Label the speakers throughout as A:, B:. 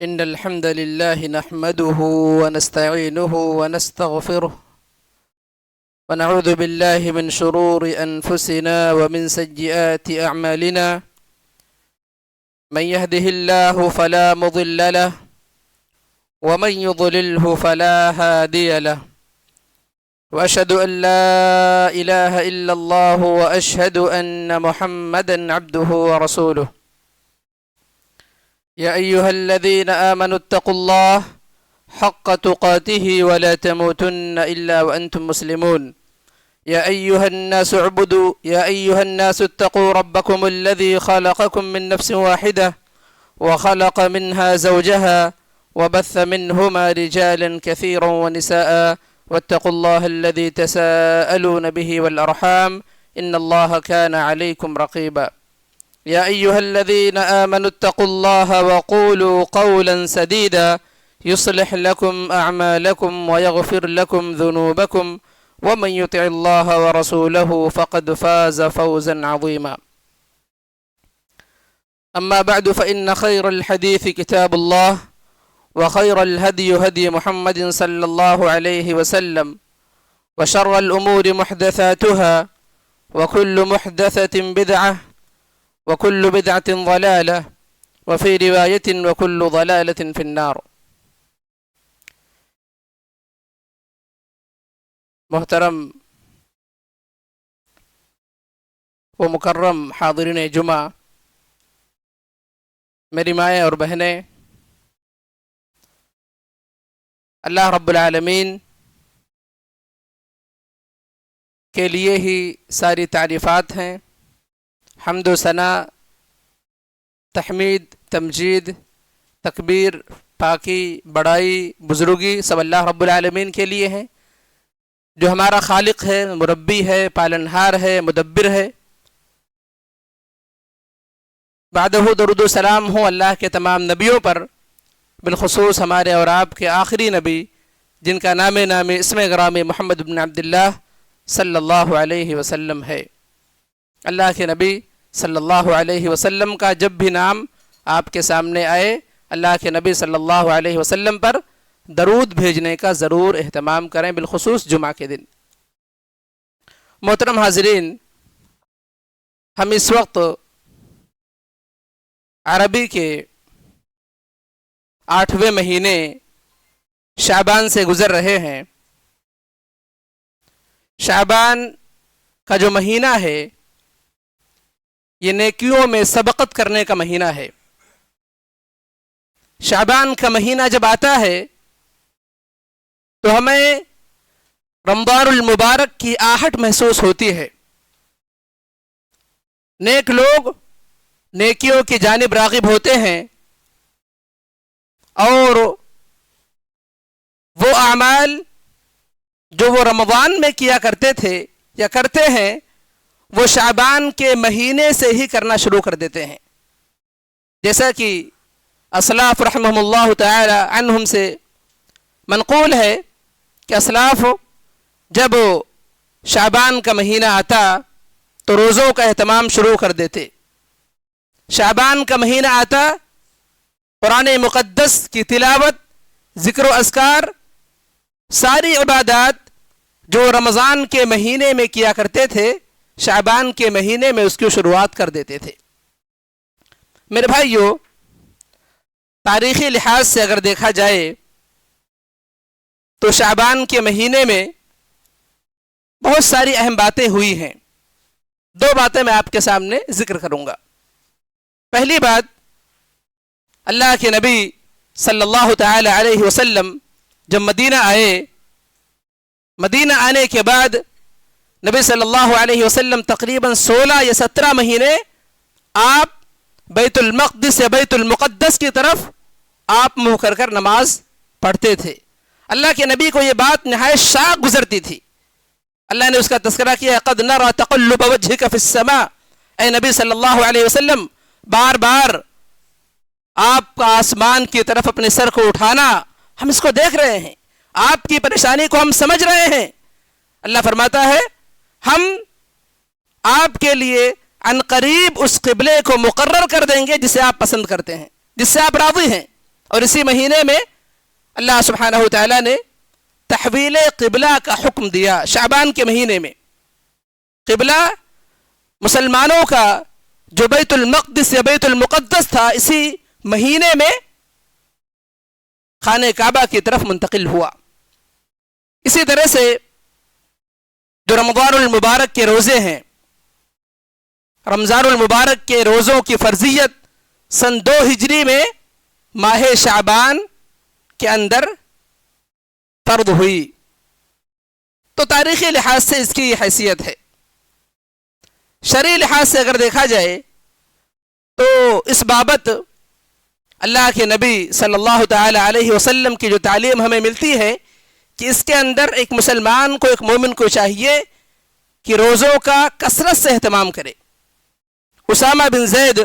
A: إن الحمد لله نحمده ونستعينه ونستغفره ونعوذ بالله من شرور أنفسنا ومن سيئات أعمالنا من يهده الله فلا مضل له ومن يضلله فلا هادي له وأشهد أن لا إله إلا الله وأشهد أن محمدا عبده ورسوله يا أيها الذين آمنوا اتقوا الله حق تقاته ولا تموتن إلا وأنتم مسلمون يا أيها الناس اتقوا ربكم الذي خلقكم من نفس واحدة وخلق منها زوجها وبث منهما رجالا كثيرا ونساء واتقوا الله الذي تساءلون به والأرحام إن الله كان عليكم رقيبا يا أيها الذين آمنوا اتقوا الله وقولوا قولا سديدا يصلح لكم أعمالكم ويغفر لكم ذنوبكم ومن يطع الله ورسوله فقد فاز فوزا عظيما أما بعد فإن خير الحديث كتاب الله وخير الهدي هدي محمد صلى الله عليه وسلم وشر الأمور محدثاتها وكل محدثة بدعة وكل بدعة ضلالة وفي رواية وكل ضلالة في النار. محترم و مکرم حاضرین جمعہ، میری مائیں اور بہنیں، اللہ رب العالمین کے لیے ہی ساری تعریفات ہیں. حمد و ثنا، تحمید، تمجید، تکبیر، پاکی، بڑائی، بزرگی سب اللہ رب العالمین کے لیے ہیں، جو ہمارا خالق ہے، مربی ہے، پالنہار ہے، مدبر ہے. بعدہ درود و سلام ہو اللہ کے تمام نبیوں پر، بالخصوص ہمارے اور آپ کے آخری نبی جن کا نام اسم گرامی محمد بن عبداللہ صلی اللہ علیہ وسلم ہے. اللہ کے نبی صلی اللہ علیہ وسلم کا جب بھی نام آپ کے سامنے آئے، اللہ کے نبی صلی اللہ علیہ وسلم پر درود بھیجنے کا ضرور اہتمام کریں، بالخصوص جمعہ کے دن. محترم حاضرین، ہم اس وقت عربی کے 8ویں مہینے شعبان سے گزر رہے ہیں. شعبان کا جو مہینہ ہے یہ نیکیوں میں سبقت کرنے کا مہینہ ہے. شعبان کا مہینہ جب آتا ہے تو ہمیں رمضان المبارک کی آہٹ محسوس ہوتی ہے. نیک لوگ نیکیوں کی جانب راغب ہوتے ہیں اور وہ اعمال جو وہ رمضان میں کیا کرتے تھے یا کرتے ہیں وہ شعبان کے مہینے سے ہی کرنا شروع کر دیتے ہیں. جیسا کہ اسلاف رحمہم اللہ تعالی عنہم سے منقول ہے کہ اسلاف جب شعبان کا مہینہ آتا تو روزوں کا اہتمام شروع کر دیتے. شعبان کا مہینہ آتا قرآن مقدس کی تلاوت، ذکر و اذکار، ساری عبادات جو رمضان کے مہینے میں کیا کرتے تھے شعبان کے مہینے میں اس کی شروعات کر دیتے تھے. میرے بھائیو، تاریخی لحاظ سے اگر دیکھا جائے تو شعبان کے مہینے میں بہت ساری اہم باتیں ہوئی ہیں. 2 باتیں میں آپ کے سامنے ذکر کروں گا. پہلی بات، اللہ کے نبی صلی اللہ تعالی علیہ وسلم جب مدینہ آئے، مدینہ آنے کے بعد نبی صلی اللہ علیہ وسلم تقریباً 16 یا 17 مہینے آپ بیت المقدس یا بیت المقدس کی طرف آپ منہ کر کر نماز پڑھتے تھے. اللہ کے نبی کو یہ بات نہایت شاق گزرتی تھی. اللہ نے اس کا تذکرہ کیا، قد نرى تقلب وجهك في السماء. اے نبی صلی اللہ علیہ وسلم، بار بار آپ کا آسمان کی طرف اپنے سر کو اٹھانا ہم اس کو دیکھ رہے ہیں، آپ کی پریشانی کو ہم سمجھ رہے ہیں. اللہ فرماتا ہے ہم آپ کے لیے عن قریب اس قبلے کو مقرر کر دیں گے جسے آپ پسند کرتے ہیں، جس سے آپ راضی ہیں، اور اسی مہینے میں اللہ سبحانہ و تعالیٰ نے تحویل قبلہ کا حکم دیا. شعبان کے مہینے میں قبلہ مسلمانوں کا جو بیت المقدس یا بیت المقدس تھا اسی مہینے میں خانہ کعبہ کی طرف منتقل ہوا. اسی طرح سے جو رمضان المبارک کے روزے ہیں، رمضان المبارک کے روزوں کی فرضیت سن 2 ہجری میں ماہ شعبان کے اندر فرض ہوئی. تو تاریخی لحاظ سے اس کی یہ حیثیت ہے. شرعی لحاظ سے اگر دیکھا جائے تو اس بابت اللہ کے نبی صلی اللہ تعالی علیہ وسلم کی جو تعلیم ہمیں ملتی ہے کہ اس کے اندر ایک مسلمان کو، ایک مومن کو چاہیے کہ روزوں کا کثرت سے اہتمام کرے. اسامہ بن زید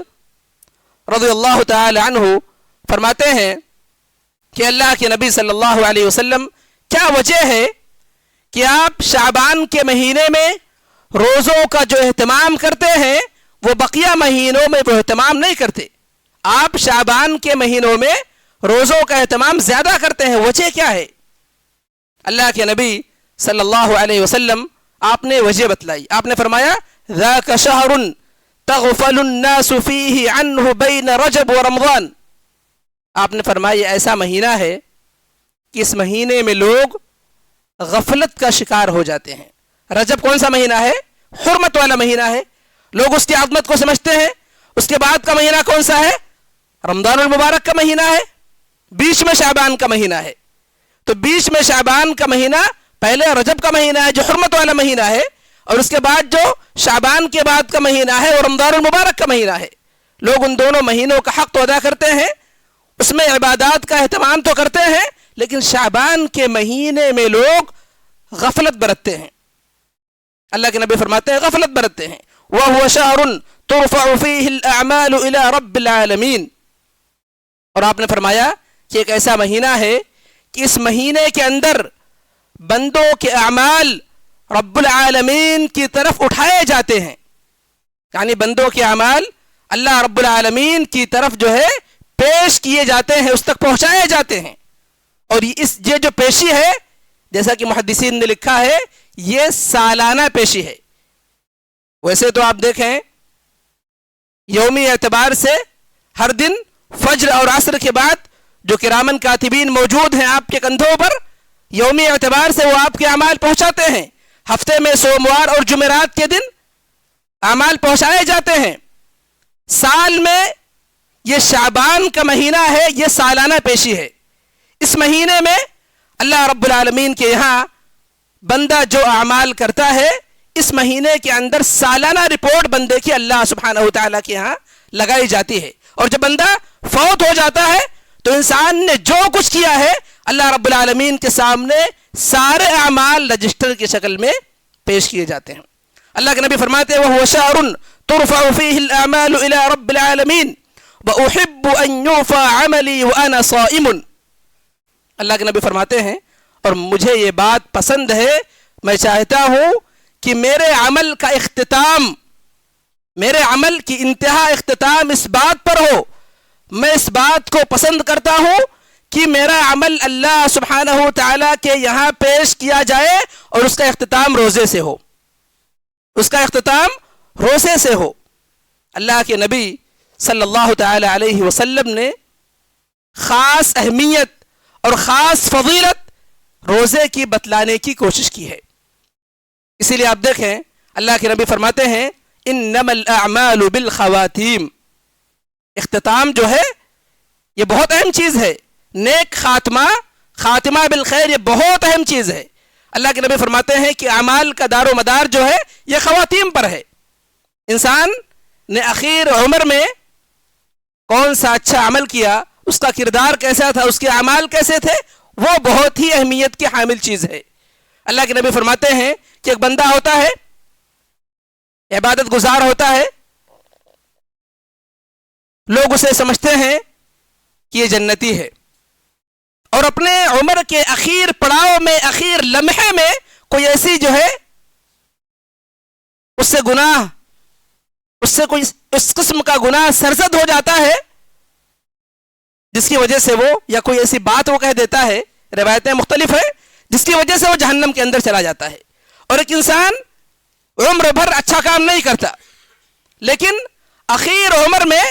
A: رضی اللہ تعالی عنہ فرماتے ہیں کہ اللہ کے نبی صلی اللہ علیہ وسلم کیا وجہ ہے کہ آپ شعبان کے مہینے میں روزوں کا جو اہتمام کرتے ہیں وہ بقیہ مہینوں میں وہ اہتمام نہیں کرتے. آپ شعبان کے مہینوں میں روزوں کا اہتمام زیادہ کرتے ہیں، وجہ کیا ہے؟ اللہ کے نبی صلی اللہ علیہ وسلم آپ نے وجہ بتلائی. آپ نے فرمایا ذاک شہر تغفل الناس فیہ عنہ بین رجب و رمضان. آپ نے فرمایا ایسا مہینہ ہے کہ اس مہینے میں لوگ غفلت کا شکار ہو جاتے ہیں. رجب کون سا مہینہ ہے؟ حرمت والا مہینہ ہے، لوگ اس کی عظمت کو سمجھتے ہیں. اس کے بعد کا مہینہ کون سا ہے؟ رمضان المبارک کا مہینہ ہے. بیچ میں شعبان کا مہینہ ہے. تو بیچ میں شعبان کا مہینہ پہلے رجب کا مہینہ ہے جو حرمت والا مہینہ ہے، اور اس کے بعد جو شعبان کے بعد کا مہینہ ہے وہ رمضان المبارک کا مہینہ ہے. لوگ ان دونوں مہینوں کا حق تو ادا کرتے ہیں، اس میں عبادات کا اہتمام تو کرتے ہیں، لیکن شعبان کے مہینے میں لوگ غفلت برتتے ہیں. اللہ کے نبی فرماتے ہیں غفلت برتتے ہیں. وَهُوَ شَهْرٌ تُرْفَعُ فِيهِ الْأَعْمَالُ إِلَى رَبِّ الْعَالَمِينَ. اور آپ نے فرمایا کہ ایک ایسا مہینہ ہے کہ اس مہینے کے اندر بندوں کے اعمال رب العالمین کی طرف اٹھائے جاتے ہیں. یعنی بندوں کے اعمال اللہ رب العالمین کی طرف جو ہے پیش کیے جاتے ہیں، اس تک پہنچائے جاتے ہیں. اور یہ جو پیشی ہے، جیسا کہ محدثین نے لکھا ہے، یہ سالانہ پیشی ہے. ویسے تو آپ دیکھیں یومی اعتبار سے ہر دن فجر اور عصر کے بعد جو کرامن کاتبین موجود ہیں آپ کے کندھوں پر، یومی اعتبار سے وہ آپ کے اعمال پہنچاتے ہیں. ہفتے میں سوموار اور جمعرات کے دن اعمال پہنچائے جاتے ہیں. سال میں یہ شعبان کا مہینہ ہے، یہ سالانہ پیشی ہے. اس مہینے میں اللہ رب العالمین کے یہاں بندہ جو اعمال کرتا ہے، اس مہینے کے اندر سالانہ رپورٹ بندے کی اللہ سبحانہ و تعالیٰ کے یہاں لگائی جاتی ہے. اور جب بندہ فوت ہو جاتا ہے تو انسان نے جو کچھ کیا ہے اللہ رب العالمین کے سامنے سارے اعمال رجسٹر کی شکل میں پیش کیے جاتے ہیں. اللہ کے نبی فرماتے ہیں وَهُوَ شَهْرٌ تُرْفَعُ فِيهِ الْأَعْمَالُ إِلَى رَبِّ الْعَالَمِينَ وَأُحِبُّ أَن يُوفَى عَمَلِي وَأَنَا صَائِمٌ. اللہ کے نبی فرماتے ہیں اور مجھے یہ بات پسند ہے، میں چاہتا ہوں کہ میرے عمل کا اختتام، میرے عمل کی انتہا اختتام اس بات پر ہو. میں اس بات کو پسند کرتا ہوں کہ میرا عمل اللہ سبحانہ و تعالیٰ کے یہاں پیش کیا جائے اور اس کا اختتام روزے سے ہو، اس کا اختتام روزے سے ہو. اللہ کے نبی صلی اللہ تعالی علیہ وسلم نے خاص اہمیت اور خاص فضیلت روزے کی بتلانے کی کوشش کی ہے. اسی لیے آپ دیکھیں اللہ کے نبی فرماتے ہیں انما الاعمال بالخواتیم. اختتام جو ہے یہ بہت اہم چیز ہے. نیک خاتمہ، خاتمہ بالخیر، یہ بہت اہم چیز ہے. اللہ کے نبی فرماتے ہیں کہ اعمال کا دار و مدار جو ہے یہ خواتین پر ہے. انسان نے اخیر عمر میں کون سا اچھا عمل کیا، اس کا کردار کیسا تھا، اس کے اعمال کیسے تھے، وہ بہت ہی اہمیت کی حامل چیز ہے. اللہ کے نبی فرماتے ہیں کہ ایک بندہ ہوتا ہے، عبادت گزار ہوتا ہے، لوگ اسے سمجھتے ہیں کہ یہ جنتی ہے، اور اپنے عمر کے اخیر پڑاؤ میں، اخیر لمحے میں کوئی ایسی جو ہے اس سے گناہ، اس سے کوئی اس قسم کا گناہ سرزد ہو جاتا ہے جس کی وجہ سے وہ یا کوئی ایسی بات وہ کہہ دیتا ہے، روایتیں مختلف ہیں، جس کی وجہ سے وہ جہنم کے اندر چلا جاتا ہے. اور ایک انسان عمر بھر اچھا کام نہیں کرتا، لیکن اخیر عمر میں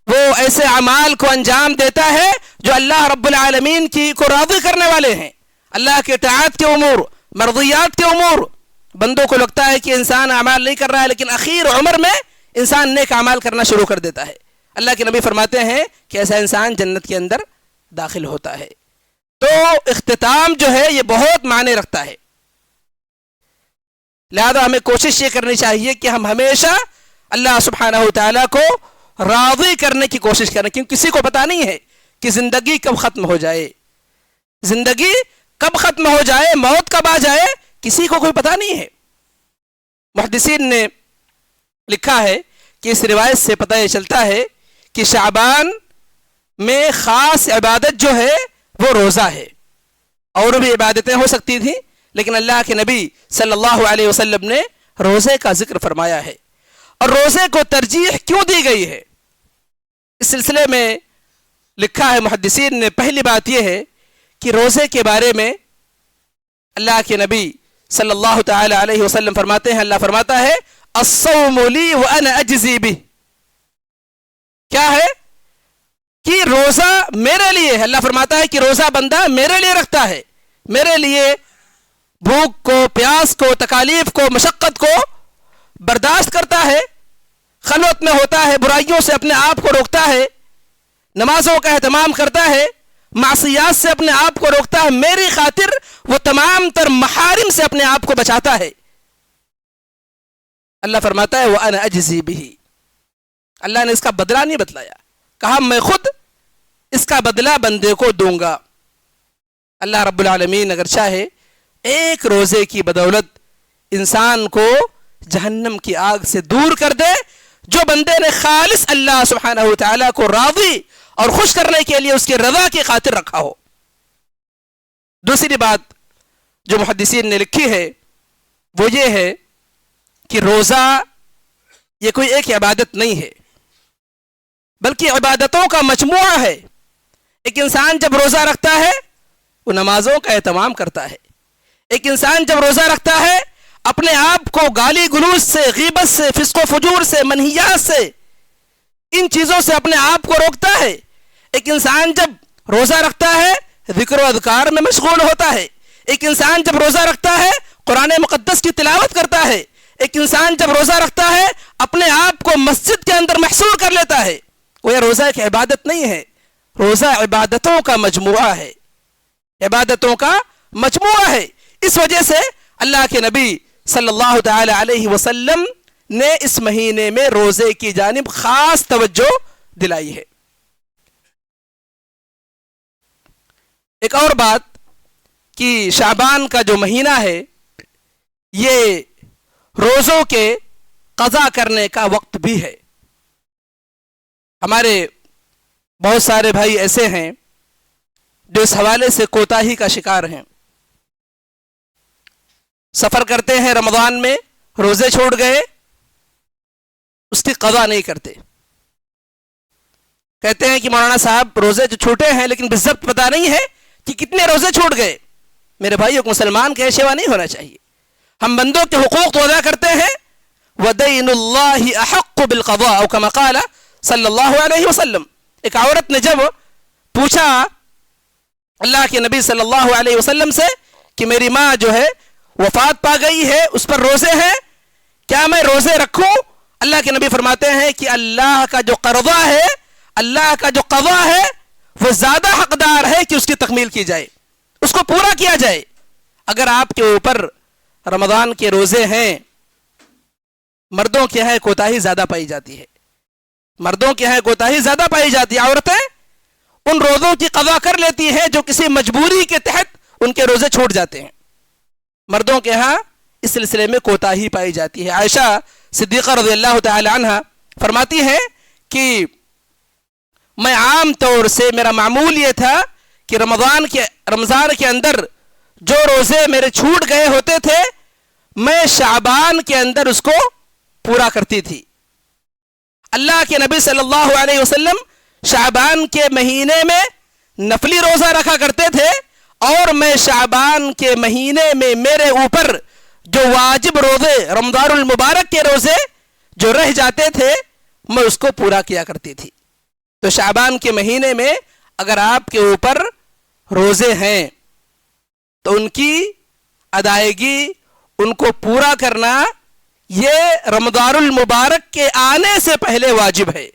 A: وہ ایسے اعمال کو انجام دیتا ہے جو اللہ رب العالمین کو راضی کرنے والے ہیں. اللہ کے اطاعت کے امور، مرضیات کے امور. بندوں کو لگتا ہے کہ انسان اعمال نہیں کر رہا ہے، لیکن اخیر عمر میں انسان نیک اعمال کرنا شروع کر دیتا ہے. اللہ کے نبی فرماتے ہیں کہ ایسا انسان جنت کے اندر داخل ہوتا ہے. تو اختتام جو ہے یہ بہت معنی رکھتا ہے. لہذا ہمیں کوشش یہ کرنی چاہیے کہ ہم ہمیشہ اللہ سبحانہ و تعالیٰ کو راضی کرنے کی کوشش کریں، کیونکہ کسی کو پتہ نہیں ہے کہ زندگی کب ختم ہو جائے. زندگی کب ختم ہو جائے، موت کب آ جائے، کسی کو کوئی پتہ نہیں ہے. محدثین نے لکھا ہے کہ اس روایت سے پتہ یہ چلتا ہے کہ شعبان میں خاص عبادت جو ہے وہ روزہ ہے. اور بھی عبادتیں ہو سکتی تھیں، لیکن اللہ کے نبی صلی اللہ علیہ وسلم نے روزے کا ذکر فرمایا ہے. اور روزے کو ترجیح کیوں دی گئی ہے، اس سلسلے میں لکھا ہے محدثین نے. پہلی بات یہ ہے کہ روزے کے بارے میں اللہ کے نبی صلی اللہ تعالی علیہ وسلم فرماتے ہیں، اللہ فرماتا ہے الصوم لی وانا اجزی بہ. کیا ہے کہ روزہ میرے لیے ہے. اللہ فرماتا ہے کہ روزہ بندہ میرے لیے رکھتا ہے، میرے لیے بھوک کو، پیاس کو، تکالیف کو، مشقت کو برداشت کرتا ہے، خلوت میں ہوتا ہے، برائیوں سے اپنے آپ کو روکتا ہے، نمازوں کا اہتمام کرتا ہے، معصیات سے اپنے آپ کو روکتا ہے. میری خاطر وہ تمام تر محارم سے اپنے آپ کو بچاتا ہے. اللہ فرماتا ہے وَأَنَا أَجْزِي بِهِ. اللہ نے اس کا بدلہ نہیں بتلایا، کہا میں خود اس کا بدلہ بندے کو دوں گا. اللہ رب العالمین اگر چاہے ایک روزے کی بدولت انسان کو جہنم کی آگ سے دور کر دے، جو بندے نے خالص اللہ سبحانہ و تعالیٰ کو راضی اور خوش کرنے کے لیے اس کی رضا کی خاطر رکھا ہو. دوسری بات جو محدثین نے لکھی ہے وہ یہ ہے کہ روزہ یہ کوئی ایک عبادت نہیں ہے، بلکہ عبادتوں کا مجموعہ ہے. ایک انسان جب روزہ رکھتا ہے وہ نمازوں کا اہتمام کرتا ہے. ایک انسان جب روزہ رکھتا ہے اپنے آپ کو گالی گلوچ سے، غیبت سے، فسق و فجور سے، منہیات سے، ان چیزوں سے اپنے آپ کو روکتا ہے. ایک انسان جب روزہ رکھتا ہے ذکر و اذکار میں مشغول ہوتا ہے. ایک انسان جب روزہ رکھتا ہے قرآن مقدس کی تلاوت کرتا ہے. ایک انسان جب روزہ رکھتا ہے اپنے آپ کو مسجد کے اندر محصور کر لیتا ہے. وہ یہ روزہ ایک عبادت نہیں ہے، روزہ عبادتوں کا مجموعہ ہے، عبادتوں کا مجموعہ ہے. اس وجہ سے اللہ کے نبی صلی اللہ تعالی علیہ وسلم نے اس مہینے میں روزے کی جانب خاص توجہ دلائی ہے. ایک اور بات کہ شعبان کا جو مہینہ ہے یہ روزوں کے قضا کرنے کا وقت بھی ہے. ہمارے بہت سارے بھائی ایسے ہیں جو اس حوالے سے کوتاہی کا شکار ہیں. سفر کرتے ہیں رمضان میں، روزے چھوڑ گئے، اس کی قضا نہیں کرتے. کہتے ہیں کہ مولانا صاحب روزے جو چھوٹے ہیں لیکن بالضبط پتہ نہیں ہے کہ کتنے روزے چھوٹ گئے. میرے بھائیوں کو مسلمان کا شیوا نہیں ہونا چاہیے. ہم بندوں کے حقوق تو ادا کرتے ہیں. وَدَيْنُ اللَّهِ أَحَقُّ بِالْقَضَاءِ أو كما قال صلی اللہ علیہ وسلم. ایک عورت نے جب پوچھا اللہ کے نبی صلی اللہ علیہ وسلم سے کہ میری ماں جو ہے وفات پا گئی ہے، اس پر روزے ہیں، کیا میں روزے رکھوں؟ اللہ کے نبی فرماتے ہیں کہ اللہ کا جو قرضہ ہے، اللہ کا جو قضا ہے، وہ زیادہ حقدار ہے کہ اس کی تکمیل کی جائے، اس کو پورا کیا جائے. اگر آپ کے اوپر رمضان کے روزے ہیں، مردوں کے ہیں کوتاہی زیادہ پائی جاتی ہے، مردوں کے ہیں کوتاہی زیادہ پائی جاتی ہے. عورتیں ان روزوں کی قضا کر لیتی ہیں جو کسی مجبوری کے تحت ان کے روزے چھوٹ جاتے ہیں. مردوں کے ہاں اس سلسلے میں کوتاہی پائی جاتی ہے. عائشہ صدیقہ رضی اللہ تعالی عنہ فرماتی ہیں کہ میں عام طور سے میرا معمول یہ تھا کہ رمضان کے اندر جو روزے میرے چھوٹ گئے ہوتے تھے میں شعبان کے اندر اس کو پورا کرتی تھی. اللہ کے نبی صلی اللہ علیہ وسلم شعبان کے مہینے میں نفلی روزہ رکھا کرتے تھے اور میں شعبان کے مہینے میں میرے اوپر جو واجب روزے رمضان المبارک کے روزے جو رہ جاتے تھے میں اس کو پورا کیا کرتی تھی. تو شعبان کے مہینے میں اگر آپ کے اوپر روزے ہیں تو ان کی ادائیگی، ان کو پورا کرنا یہ رمضان المبارک کے آنے سے پہلے واجب ہے.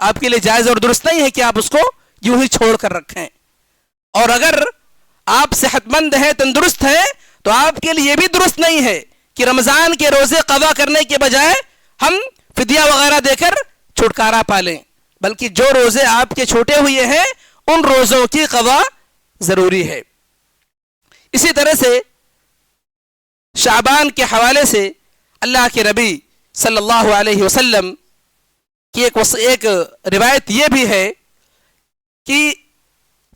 A: آپ کے لیے جائز اور درست نہیں ہے کہ آپ اس کو یوں ہی چھوڑ کر رکھیں. اور اگر آپ صحت مند ہیں، تندرست ہیں، تو آپ کے لیے یہ بھی درست نہیں ہے کہ رمضان کے روزے قضا کرنے کے بجائے ہم فدیہ وغیرہ دے کر چھٹکارا پالیں، بلکہ جو روزے آپ کے چھوٹے ہوئے ہیں ان روزوں کی قضا ضروری ہے. اسی طرح سے شعبان کے حوالے سے اللہ کے نبی صلی اللہ علیہ وسلم کی ایک روایت یہ بھی ہے کہ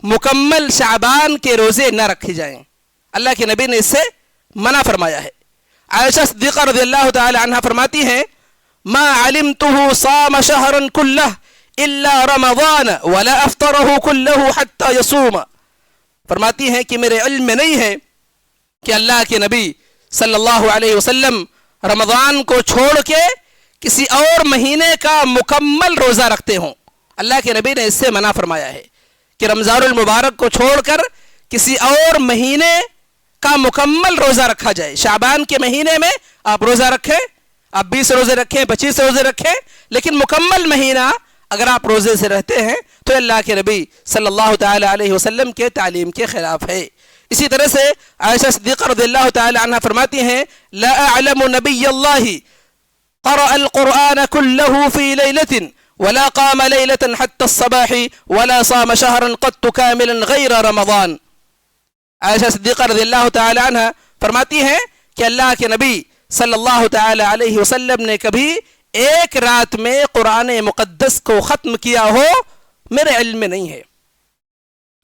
A: مکمل شعبان کے روزے نہ رکھے جائیں. اللہ کے نبی نے اس سے منع فرمایا ہے. عائشہ صدیقہ رضی اللہ تعالی عنہ فرماتی ہیں ما علمته صام شهرا كله الا رمضان ولا افطره كله حتى يصوم. فرماتی ہیں کہ میرے علم میں نہیں ہے کہ اللہ کے نبی صلی اللہ علیہ وسلم رمضان کو چھوڑ کے کسی اور مہینے کا مکمل روزہ رکھتے ہوں. اللہ کے نبی نے اس سے منع فرمایا ہے کہ رمضان المبارک کو چھوڑ کر کسی اور مہینے کا مکمل روزہ رکھا جائے. شعبان کے مہینے میں آپ روزہ رکھیں، آپ 20 روزے رکھیں، 25 روزے رکھیں، لیکن مکمل مہینہ اگر آپ روزے سے رہتے ہیں تو اللہ کے نبی صلی اللہ تعالی علیہ وسلم کے تعلیم کے خلاف ہے. اسی طرح سے عائشہ صدیقہ رضی اللہ تعالی عنہ فرماتی ہیں لا اعلم نبی اللہ قرأ القرآن كله في ليلة ولا قام ليلة حتى الصباح ولا صام شهرا قط كاملا غير رمضان. عائشہ صدیقہ رضی اللہ تعالی عنہ فرماتی ہیں کہ اللہ کے نبی صلی اللہ تعالی علیہ وسلم نے کبھی ایک رات میں قرآن مقدس کو ختم کیا ہو میرے علم میں نہیں ہے.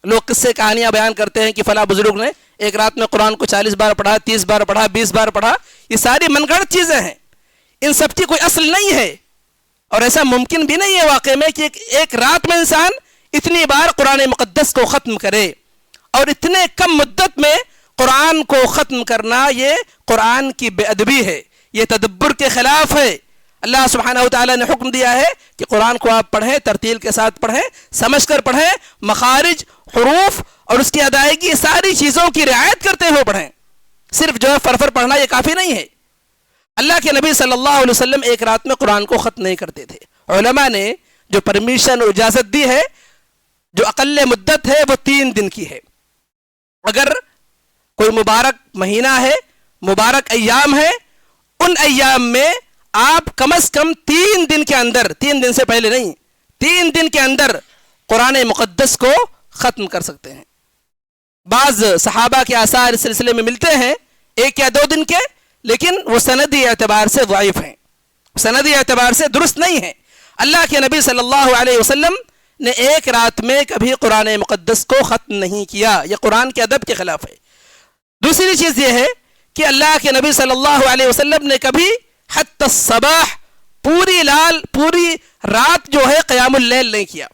A: لوگ قصے کہانیاں بیان کرتے ہیں کہ فلاں بزرگ نے ایک رات میں قرآن کو 40 بار پڑھا، 30 بار پڑھا، 20 بار پڑھا. یہ ساری من گھڑت چیزیں ہیں، ان سب کی کوئی اصل نہیں ہے، اور ایسا ممکن بھی نہیں ہے واقع میں کہ ایک رات میں انسان اتنی بار قرآن مقدس کو ختم کرے. اور اتنے کم مدت میں قرآن کو ختم کرنا یہ قرآن کی بے ادبی ہے، یہ تدبر کے خلاف ہے. اللہ سبحانہ وتعالی نے حکم دیا ہے کہ قرآن کو آپ پڑھیں، ترتیل کے ساتھ پڑھیں، سمجھ کر پڑھیں، مخارج، حروف اور اس کی ادائیگی ساری چیزوں کی رعایت کرتے ہوئے پڑھیں. صرف جو ہے فرفر پڑھنا یہ کافی نہیں ہے. اللہ کے نبی صلی اللہ علیہ وسلم ایک رات میں قرآن کو ختم نہیں کرتے تھے. علماء نے جو پرمیشن اور اجازت دی ہے، جو اقل مدت ہے وہ 3 دن کی ہے. اگر کوئی مبارک مہینہ ہے، مبارک ایام ہے، ان ایام میں آپ کم از کم 3 دن کے اندر، 3 دن سے پہلے نہیں، 3 دن کے اندر قرآن مقدس کو ختم کر سکتے ہیں. بعض صحابہ کے آثار اس سلسلے میں ملتے ہیں 1 یا 2 دن کے، لیکن وہ سندی اعتبار سے ضعیف ہیں، سندی اعتبار سے درست نہیں ہیں. اللہ کے نبی صلی اللہ علیہ وسلم نے ایک رات میں کبھی قرآن مقدس کو ختم نہیں کیا. یہ قرآن کے ادب کے خلاف ہے. دوسری چیز یہ ہے کہ اللہ کے نبی صلی اللہ علیہ وسلم نے کبھی حتی الصباح پوری رات جو ہے قیام اللیل نہیں کیا.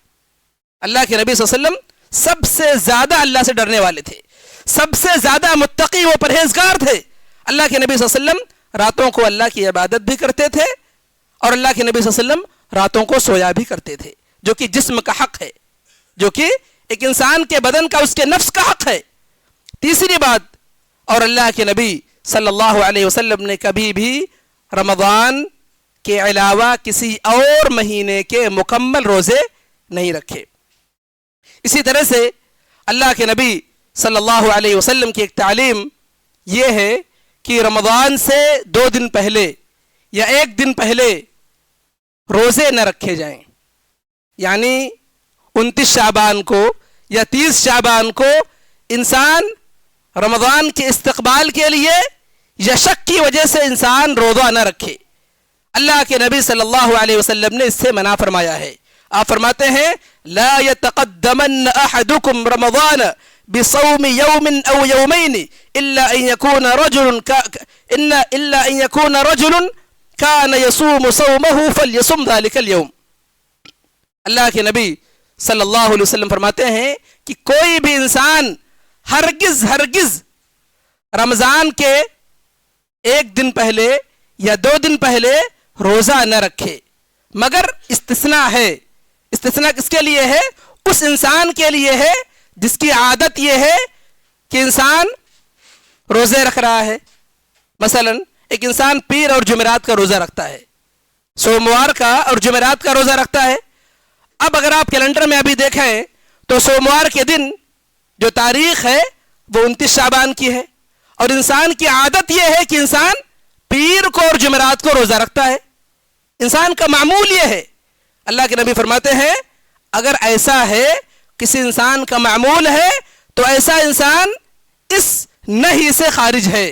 A: اللہ کے نبی صلی اللہ علیہ وسلم سب سے زیادہ اللہ سے ڈرنے والے تھے، سب سے زیادہ متقی و پرہیزگار تھے. اللہ کے نبی صلی اللہ علیہ وسلم راتوں کو اللہ کی عبادت بھی کرتے تھے، اور اللہ کے نبی صلی اللہ علیہ وسلم راتوں کو سویا بھی کرتے تھے، جو کہ جسم کا حق ہے، جو کہ ایک انسان کے بدن کا، اس کے نفس کا حق ہے. تیسری بات، اور اللہ کے نبی صلی اللہ علیہ وسلم نے کبھی بھی رمضان کے علاوہ کسی اور مہینے کے مکمل روزے نہیں رکھے. اسی طرح سے اللہ کے نبی صلی اللہ علیہ وسلم کی ایک تعلیم یہ ہے کہ رمضان سے 2 دن پہلے یا 1 دن پہلے روزے نہ رکھے جائیں. یعنی 29 شعبان کو یا 30 شعبان کو انسان رمضان کے استقبال کے لیے یا شک کی وجہ سے انسان روزہ نہ رکھے. اللہ کے نبی صلی اللہ علیہ وسلم نے اس سے منع فرمایا ہے. آپ فرماتے ہیں لا يتقدمن احدكم رمضان بصوم يوم او يومين الا ان يكون رجل كان يصوم صومه فليصم ذلك اليوم. اللہ کے نبی صلی اللہ علیہ وسلم فرماتے ہیں کہ کوئی بھی انسان ہرگز رمضان کے 1 دن پہلے یا 2 دن پہلے روزہ نہ رکھے، مگر استثناء ہے۔ استثناء کس کے لیے ہے؟ اس انسان کے لیے ہے جس کی عادت یہ ہے کہ انسان روزے رکھ رہا ہے۔ مثلا ایک انسان پیر اور جمعرات کا روزہ رکھتا ہے، سوموار کا اور جمعرات کا روزہ رکھتا ہے۔ اب اگر آپ کیلنڈر میں ابھی دیکھیں تو سوموار کے دن جو تاریخ ہے وہ 29 شعبان کی ہے، اور انسان کی عادت یہ ہے کہ انسان پیر کو اور جمعرات کو روزہ رکھتا ہے۔ انسان کا معمول یہ ہے۔ اللہ کے نبی فرماتے ہیں اگر ایسا ہے، کسی انسان کا معمول ہے، تو ایسا انسان اس نہی سے خارج ہے۔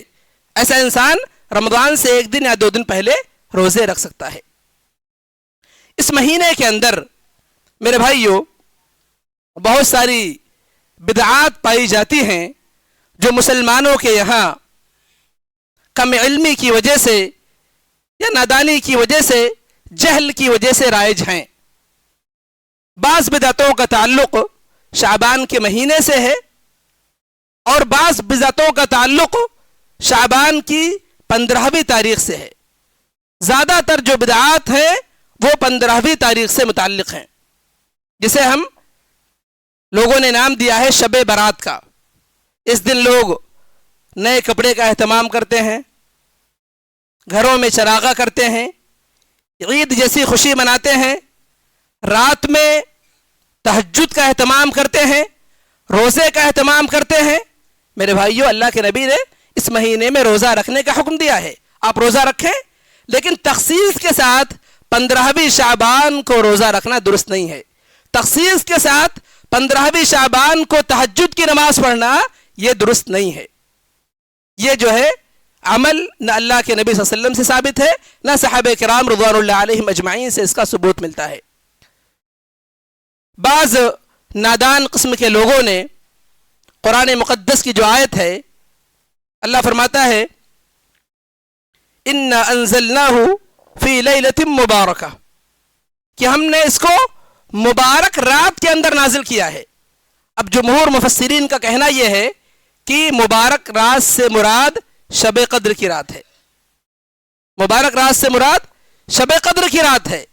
A: ایسا انسان رمضان سے 1 دن یا 2 دن پہلے روزے رکھ سکتا ہے۔ اس مہینے کے اندر میرے بھائیوں بہت ساری بدعات پائی جاتی ہیں جو مسلمانوں کے یہاں کم علمی کی وجہ سے یا نادانی کی وجہ سے، جہل کی وجہ سے رائج ہیں۔ بعض بدعتوں کا تعلق شعبان کے مہینے سے ہے، اور بعض بدعتوں کا تعلق شعبان کی 15ویں تاریخ سے ہے۔ زیادہ تر جو بدعات ہیں وہ 15ویں تاریخ سے متعلق ہیں، جسے ہم لوگوں نے نام دیا ہے شب برات کا۔ اس دن لوگ نئے کپڑے کا اہتمام کرتے ہیں، گھروں میں چراغاں کرتے ہیں، عید جیسی خوشی مناتے ہیں، رات میں تہجد کا اہتمام کرتے ہیں، روزے کا اہتمام کرتے ہیں۔ میرے بھائیوں اللہ کے نبی نے اس مہینے میں روزہ رکھنے کا حکم دیا ہے، آپ روزہ رکھیں، لیکن تخصیص کے ساتھ 15ویں شعبان کو روزہ رکھنا درست نہیں ہے۔ تخصیص کے ساتھ 15ویں شعبان کو تہجد کی نماز پڑھنا یہ درست نہیں ہے۔ یہ جو ہے عمل نہ اللہ کے نبی صلی اللہ علیہ وسلم سے ثابت ہے، نہ صحابہ کرام رضوان اللہ علیہم اجمعین سے اس کا ثبوت ملتا ہے۔ بعض نادان قسم کے لوگوں نے قرآن مقدس کی جو آیت ہے، اللہ فرماتا ہے اِنَّا أَنزَلْنَاهُ فِي لَيْلَةٍ مُبَارَكَةٍ، کہ ہم نے اس کو مبارک رات کے اندر نازل کیا ہے۔ اب جمہور مفسرین کا کہنا یہ ہے کہ مبارک رات سے مراد شب قدر کی رات ہے۔ مبارک رات سے مراد شب قدر کی رات ہے۔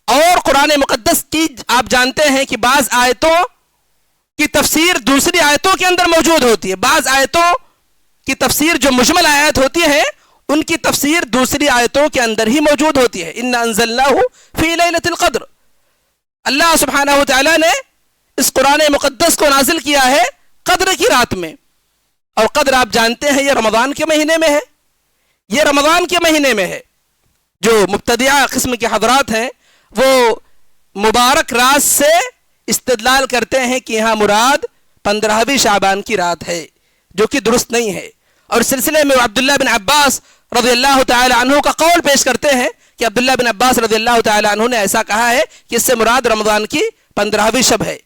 A: اور قرآن مقدس کی آپ جانتے ہیں کہ بعض آیتوں کی تفسیر دوسری آیتوں کے اندر موجود ہوتی ہے، بعض آیتوں کی تفسیر جو مجمل آیت ہوتی ہے ان کی تفسیر دوسری آیتوں کے اندر ہی موجود ہوتی ہے۔ اِنَّا أَنزَلْنَاهُ فِي لَيْلَةِ الْقَدْرِ، اللہ سبحانہ وتعالی نے اس قرآن مقدس کو نازل کیا ہے قدر کی رات میں، اور قدر آپ جانتے ہیں یہ رمضان کے مہینے میں ہے، یہ رمضان کے مہینے میں ہے۔ جو مبتدعہ قسم کے حضرات ہیں وہ مبارک رات سے استدلال کرتے ہیں کہ یہاں مراد 15ویں شعبان کی رات ہے، جو کہ درست نہیں ہے۔ اور اس سلسلے میں عبداللہ بن عباس رضی اللہ تعالی عنہ کا قول پیش کرتے ہیں کہ عبداللہ بن عباس رضی اللہ تعالی عنہ نے ایسا کہا ہے کہ اس سے مراد رمضان کی 15ویں شب ہے،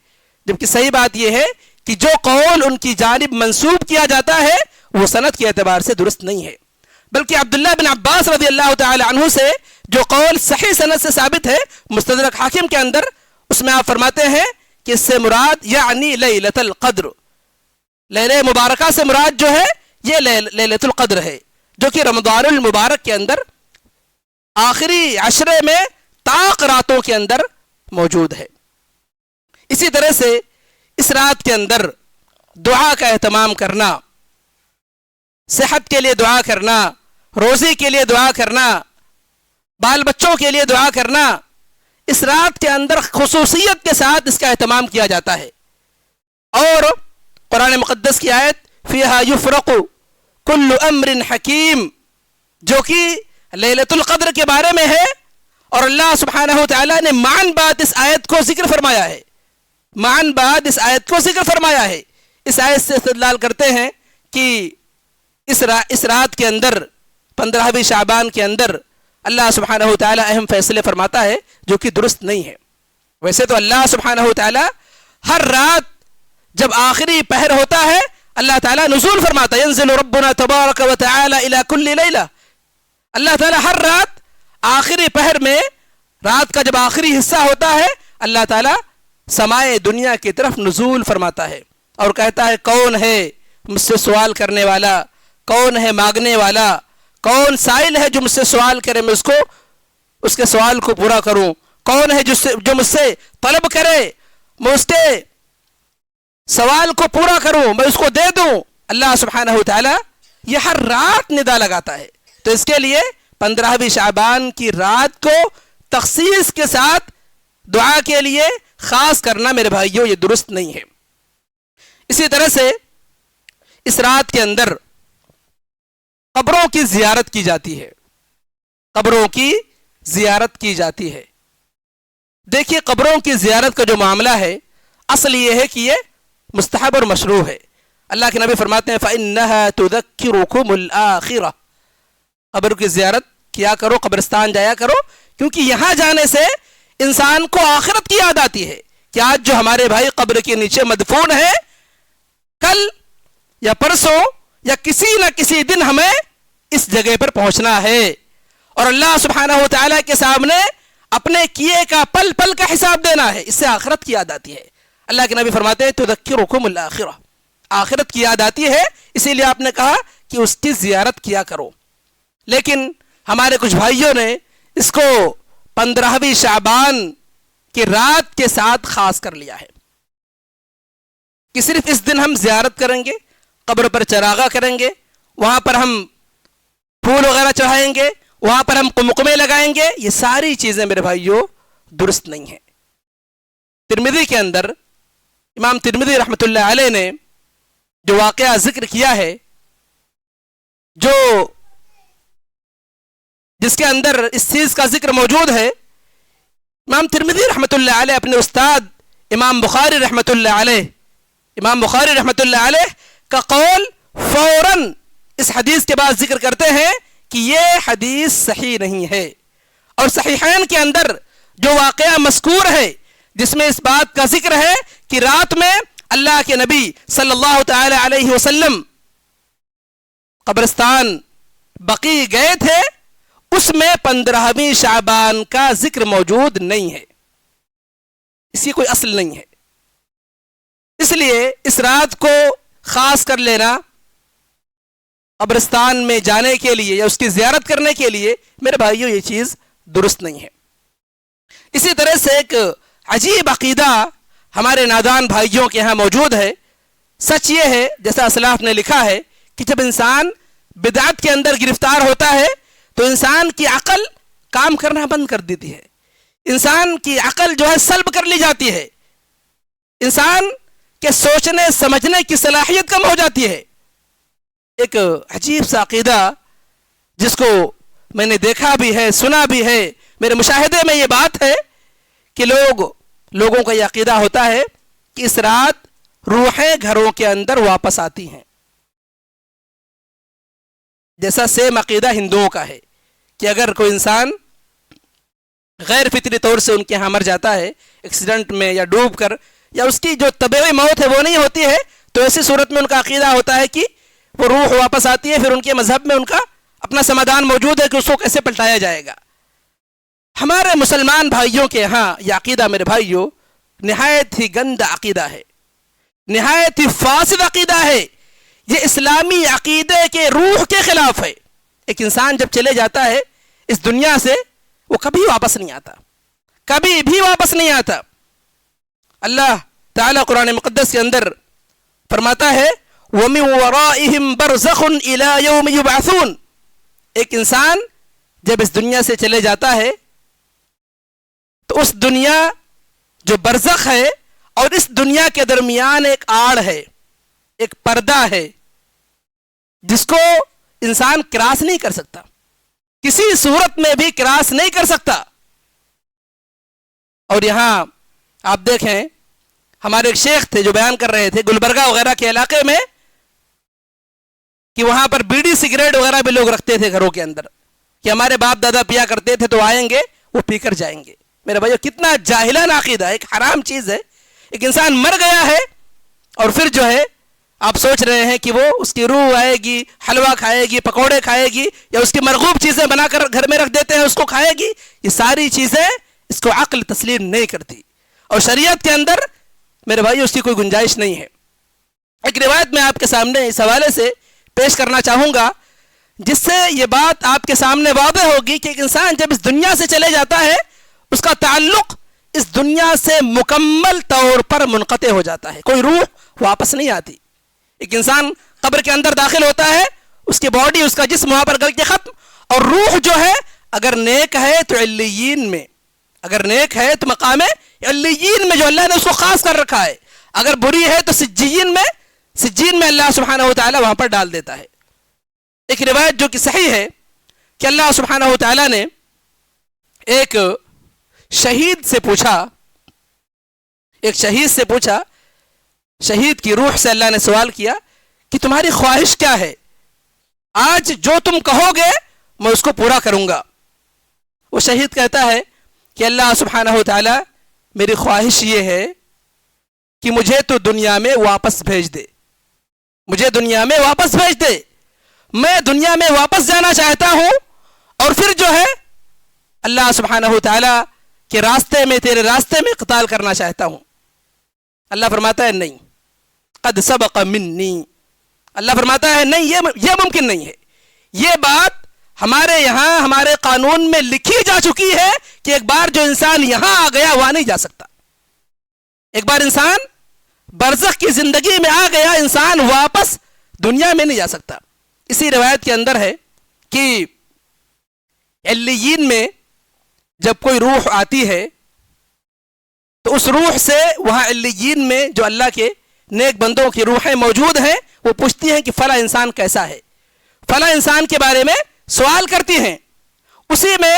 A: جبکہ صحیح بات یہ ہے کہ جو قول ان کی جانب منسوب کیا جاتا ہے وہ سند کے اعتبار سے درست نہیں ہے، بلکہ عبداللہ بن عباس رضی اللہ تعالی عنہ سے جو قول صحیح سند سے ثابت ہے مستدرک حاکم کے اندر، اس میں آپ فرماتے ہیں کہ اس سے مراد یعنی لیلۃ القدر، لیلہ مبارکہ سے مراد جو ہے یہ لیلۃ القدر ہے، جو کہ رمضان المبارک کے اندر آخری عشرے میں طاق راتوں کے اندر موجود ہے۔ اسی طرح سے اس رات کے اندر دعا کا اہتمام کرنا، صحت کے لیے دعا کرنا، روزی کے لیے دعا کرنا، بال بچوں کے لیے دعا کرنا، اس رات کے اندر خصوصیت کے ساتھ اس کا اہتمام کیا جاتا ہے۔ اور قرآن مقدس کی آیت فیہا یفرق کل امر حکیم، جو کہ لیلۃ القدر کے بارے میں ہے، اور اللہ سبحانہ وتعالی نے معاً بعد اس آیت کو ذکر فرمایا ہے، معاً بعد اس آیت کو ذکر فرمایا ہے۔ اس آیت سے استدلال کرتے ہیں کہ اس رات کے اندر 15ویں شعبان کے اندر اللہ سبحانہ وتعالی اہم فیصلے فرماتا ہے، جو کہ درست نہیں ہے۔ ویسے تو اللہ سبحانہ وتعالی ہر رات جب آخری پہر ہوتا ہے اللہ تعالیٰ نزول فرماتا ہے، ينزل ربنا تبارک وتعالی الى کل لیلہ، اللہ تعالیٰ ہر رات آخری پہر میں، رات کا جب آخری حصہ ہوتا ہے اللہ تعالیٰ سمائے دنیا کی طرف نزول فرماتا ہے اور کہتا ہے کون ہے مجھ سے سوال کرنے والا، کون ہے مانگنے والا، کون سائل ہے جو مجھ سے سوال کرے میں اس کے سوال کو پورا کروں، کون ہے جو مجھ سے طلب کرے میں اس کے سوال کو پورا کروں، میں اس کو دے دوں۔ اللہ سبحانہ و تعالی یہ ہر رات ندا لگاتا ہے، تو اس کے لیے 15ویں شعبان کی رات کو تخصیص کے ساتھ دعا کے لیے خاص کرنا میرے بھائیوں یہ درست نہیں ہے۔ اسی طرح سے اس رات کے اندر قبروں کی زیارت کی جاتی ہے، قبروں کی زیارت کی جاتی ہے۔ دیکھیے قبروں کی زیارت کا جو معاملہ ہے اصل یہ ہے کہ یہ مستحب اور مشروع ہے۔ اللہ کے نبی فرماتے ہیں فَإِنَّهَا تُذَكِّرُكُمُ الْآخِرَةَ، قبر کی زیارت کیا کرو، قبرستان جایا کرو، کیونکہ یہاں جانے سے انسان کو آخرت کی یاد آتی ہے کہ آج جو ہمارے بھائی قبر کے نیچے مدفون ہے، کل یا پرسوں یا کسی نہ کسی دن ہمیں اس جگہ پر پہنچنا ہے اور اللہ سبحانہ و تعالیٰ کے سامنے اپنے کیے کا پل پل کا حساب دینا ہے، اس سے آخرت کی یاد آتی ہے۔ اللہ کے نبی فرماتے ہیں تذکرکم الآخرہ، آخرت کی یاد آتی ہے، اسی لیے آپ نے کہا کہ اس کی زیارت کیا کرو۔ لیکن ہمارے کچھ بھائیوں نے اس کو 15ویں شعبان کی رات کے ساتھ خاص کر لیا ہے کہ صرف اس دن ہم زیارت کریں گے، قبر پر چراغاں کریں گے، وہاں پر ہم پھول وغیرہ چڑھائیں گے، وہاں پر ہم قمقمے لگائیں گے۔ یہ ساری چیزیں میرے بھائیوں درست نہیں ہیں۔ ترمذی کے اندر امام ترمذی رحمۃ اللہ علیہ نے جو واقعہ ذکر کیا ہے، جس کے اندر اس چیز کا ذکر موجود ہے، امام ترمذی رحمۃ اللہ علیہ اپنے استاد امام بخاری رحمۃ اللہ علیہ کا قول فوراً اس حدیث کے بعد ذکر کرتے ہیں کہ یہ حدیث صحیح نہیں ہے، اور صحیحین کے اندر جو واقعہ مذکور ہے جس میں اس بات کا ذکر ہے کہ رات میں اللہ کے نبی صلی اللہ تعالی علیہ وسلم قبرستان بقیع گئے تھے، اس میں 15ویں شعبان کا ذکر موجود نہیں ہے، اس کی کوئی اصل نہیں ہے۔ اس لیے اس رات کو خاص کر لینا قبرستان میں جانے کے لیے یا اس کی زیارت کرنے کے لیے میرے بھائیوں یہ چیز درست نہیں ہے۔ اسی طرح سے ایک عجیب عقیدہ ہمارے نادان بھائیوں کے ہاں موجود ہے۔ سچ یہ ہے جیسا اسلاف نے لکھا ہے کہ جب انسان بدعت کے اندر گرفتار ہوتا ہے تو انسان کی عقل کام کرنا بند کر دیتی ہے، انسان کی عقل جو ہے سلب کر لی جاتی ہے، انسان کے سوچنے سمجھنے کی صلاحیت کم ہو جاتی ہے۔ ایک عجیب سا عقیدہ جس کو میں نے دیکھا بھی ہے، سنا بھی ہے، میرے مشاہدے میں یہ بات ہے کہ لوگوں کا یہ عقیدہ ہوتا ہے کہ اس رات روحیں گھروں کے اندر واپس آتی ہیں، جیسا سیم عقیدہ ہندوؤں کا ہے کہ اگر کوئی انسان غیر فطری طور سے ان کے یہاں مر جاتا ہے ایکسیڈنٹ میں یا ڈوب کر، یا اس کی جو طبیعی موت ہے وہ نہیں ہوتی ہے، تو ایسی صورت میں ان کا عقیدہ ہوتا ہے کہ وہ روح واپس آتی ہے، پھر ان کے مذہب میں ان کا اپنا سمادھان موجود ہے کہ اس کو کیسے پلٹایا جائے گا۔ ہمارے مسلمان بھائیوں کے ہاں یہ عقیدہ میرے بھائیوں نہایت ہی گندا عقیدہ ہے، نہایت ہی فاسد عقیدہ ہے، یہ اسلامی عقیدے کے روح کے خلاف ہے۔ ایک انسان جب چلے جاتا ہے اس دنیا سے وہ کبھی واپس نہیں آتا، کبھی بھی واپس نہیں آتا۔ اللہ تعالیٰ قرآن مقدس کے اندر فرماتا ہے وَمِن وَرَائِهِمْ بَرْزَخٌ إِلَى يَوْمِ يُبْعَثُونَ، ایک انسان جب اس دنیا سے چلے جاتا ہے تو اس دنیا جو برزخ ہے اور اس دنیا کے درمیان ایک آڑ ہے، ایک پردہ ہے جس کو انسان کراس نہیں کر سکتا، کسی صورت میں بھی کراس نہیں کر سکتا۔ اور یہاں آپ دیکھیں ہمارے ایک شیخ تھے جو بیان کر رہے تھے گلبرگہ وغیرہ کے علاقے میں کہ وہاں پر بیڑی سگریٹ وغیرہ بھی لوگ رکھتے تھے گھروں کے اندر، کہ ہمارے باپ دادا پیا کرتے تھے تو آئیں گے وہ پی کر جائیں گے۔ میرے بھائیو کتنا جاہلانہ عقیدہ ہے، ایک حرام چیز ہے۔ ایک انسان مر گیا ہے اور پھر جو ہے آپ سوچ رہے ہیں کہ وہ اس کی روح آئے گی، حلوہ کھائے گی، پکوڑے کھائے گی، یا اس کی مرغوب چیزیں بنا کر گھر میں رکھ دیتے ہیں اس کو کھائے گی۔ یہ ساری چیزیں اس کو عقل تسلیم نہیں کرتی۔ اور شریعت کے اندر میرے بھائی اس کی کوئی گنجائش نہیں ہے. ایک روایت میں آپ کے سامنے اس حوالے سے پیش کرنا چاہوں گا جس سے یہ بات آپ کے سامنے واضح ہوگی کہ ایک انسان جب اس دنیا سے چلے جاتا ہے اس کا تعلق اس دنیا سے مکمل طور پر منقطع ہو جاتا ہے. کوئی روح واپس نہیں آتی. ایک انسان قبر کے اندر داخل ہوتا ہے, اس کی باڈی, اس کا جسم وہاں پر گل کے ختم, اور روح جو ہے اگر نیک ہے تو علیین میں, اگر نیک ہے تو مقام علیین میں جو اللہ نے اس کو خاص کر رکھا ہے, اگر بری ہے تو سجین میں اللہ سبحانہ و تعالی وہاں پر ڈال دیتا ہے. ایک روایت جو کہ صحیح ہے کہ اللہ سبحانہ و تعالی نے ایک شہید سے پوچھا, شہید کی روح سے اللہ نے سوال کیا کہ تمہاری خواہش کیا ہے, آج جو تم کہو گے میں اس کو پورا کروں گا. وہ شہید کہتا ہے کہ اللہ سبحانہ و تعالی میری خواہش یہ ہے کہ مجھے تو دنیا میں واپس بھیج دے, مجھے دنیا میں واپس بھیج دے, میں دنیا میں واپس جانا چاہتا ہوں اور پھر جو ہے اللہ سبحانہ و تعالی کے راستے میں, تیرے راستے میں قتال کرنا چاہتا ہوں. اللہ فرماتا ہے نہیں, قد سبق منی, اللہ فرماتا ہے نہیں, یہ ممکن نہیں ہے. یہ بات ہمارے یہاں ہمارے قانون میں لکھی جا چکی ہے کہ ایک بار جو انسان یہاں آ گیا وہاں نہیں جا سکتا. ایک بار انسان برزخ کی زندگی میں آ گیا, انسان واپس دنیا میں نہیں جا سکتا. اسی روایت کے اندر ہے کہ علیین میں جب کوئی روح آتی ہے تو اس روح سے وہاں علیین میں جو اللہ کے نیک بندوں کی روحیں موجود ہیں وہ پوچھتی ہیں کہ فلاں انسان کیسا ہے, فلاں انسان کے بارے میں سوال کرتی ہیں. اسی میں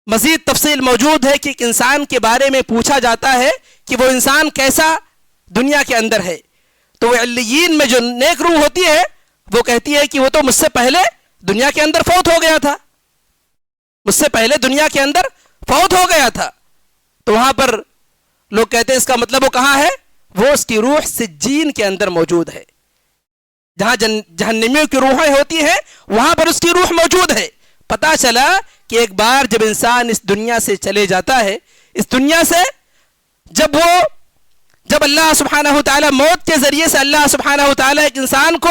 A: مزید تفصیل موجود ہے کہ ایک انسان کے بارے میں پوچھا جاتا ہے کہ وہ انسان کیسا دنیا کے اندر ہے, تو وہ علیین میں جو نیک روح ہوتی ہے وہ کہتی ہے کہ وہ تو مجھ سے پہلے دنیا کے اندر فوت ہو گیا تھا, مجھ سے پہلے دنیا کے اندر فوت ہو گیا تھا. تو وہاں پر لوگ کہتے ہیں اس کا مطلب وہ کہاں ہے, وہ اس کی روح سجین کے اندر موجود ہے, جہاں جہنمیوں کی روحیں ہوتی ہیں وہاں پر اس کی روح موجود ہے. پتا چلا کہ ایک بار جب انسان اس دنیا سے چلے جاتا ہے, اس دنیا سے جب اللہ سبحانہ و تعالی موت کے ذریعے سے اللہ سبحانہ و تعالی ایک انسان کو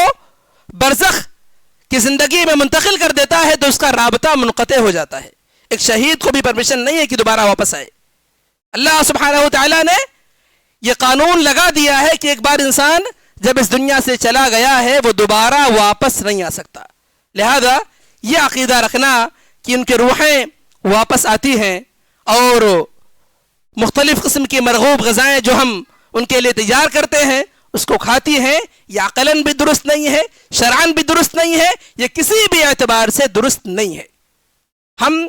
A: برزخ کی زندگی میں منتقل کر دیتا ہے تو اس کا رابطہ منقطع ہو جاتا ہے. ایک شہید کو بھی پرمیشن نہیں ہے کہ دوبارہ واپس آئے. اللہ سبحانہ و تعالی نے یہ قانون لگا دیا ہے کہ ایک بار انسان جب اس دنیا سے چلا گیا ہے وہ دوبارہ واپس نہیں آ سکتا. لہذا یہ عقیدہ رکھنا کہ ان کی روحیں واپس آتی ہیں اور مختلف قسم کی مرغوب غذائیں جو ہم ان کے لیے تیار کرتے ہیں اس کو کھاتی ہیں, یہ عقلاً بھی درست نہیں ہے, شرعاً بھی درست نہیں ہے, یہ کسی بھی اعتبار سے درست نہیں ہے. ہم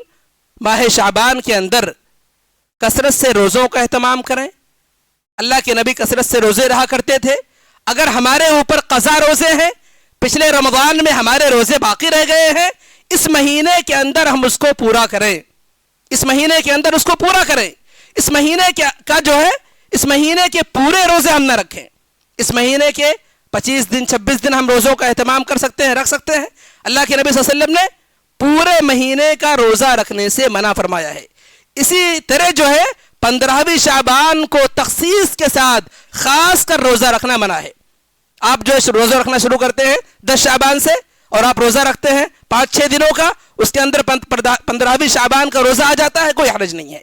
A: ماہ شعبان کے اندر کثرت سے روزوں کا اہتمام کریں. اللہ کے نبی کثرت سے روزے رہا کرتے تھے. اگر ہمارے اوپر قضا روزے ہیں, پچھلے رمضان میں ہمارے روزے باقی رہ گئے ہیں, اس مہینے کے اندر ہم اس کو پورا کریں, اس مہینے کے اندر اس کو پورا کریں. اس مہینے کا جو ہے اس مہینے کے پورے روزے ہم نہ رکھیں. اس مہینے کے 25 دن 26 دن ہم روزوں کا اہتمام کر سکتے ہیں, رکھ سکتے ہیں. اللہ کے نبی صلی اللہ علیہ وسلم نے پورے مہینے کا روزہ رکھنے سے منع فرمایا ہے. اسی طرح جو ہے 15ویں شعبان کو تخصیص کے ساتھ خاص کر روزہ رکھنا منع ہے. آپ جو روزہ رکھنا شروع کرتے ہیں 10 شعبان سے اور آپ روزہ رکھتے ہیں 5-6 دنوں کا, اس کے اندر 15ویں شعبان کا روزہ آ جاتا ہے, کوئی حرج نہیں ہے,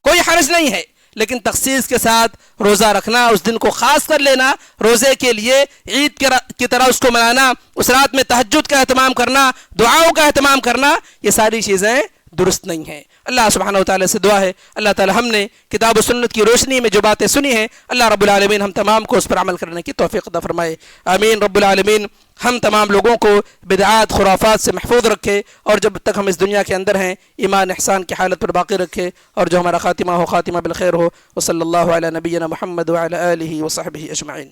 A: کوئی حرج نہیں ہے. لیکن تخصیص کے ساتھ روزہ رکھنا, اس دن کو خاص کر لینا, روزے کے لیے عید کی طرح اس کو منانا, اس رات میں تہجد کا اہتمام کرنا, دعاؤں کا اہتمام کرنا, یہ ساری چیزیں درست نہیں ہیں. اللہ سبحانہ و تعالی سے دعا ہے اللہ تعالی ہم نے کتاب و سنت کی روشنی میں جو باتیں سنی ہیں اللہ رب العالمین ہم تمام کو اس پر عمل کرنے کی توفیق عطا فرمائے. آمین. رب العالمین ہم تمام لوگوں کو بدعات خرافات سے محفوظ رکھے اور جب تک ہم اس دنیا کے اندر ہیں ایمان احسان کی حالت پر باقی رکھے اور جو ہمارا خاتمہ ہو خاتمہ بالخیر ہو. وصلی اللہ علی نبینا محمد وعلی آلہ وصحبہ اجمعین.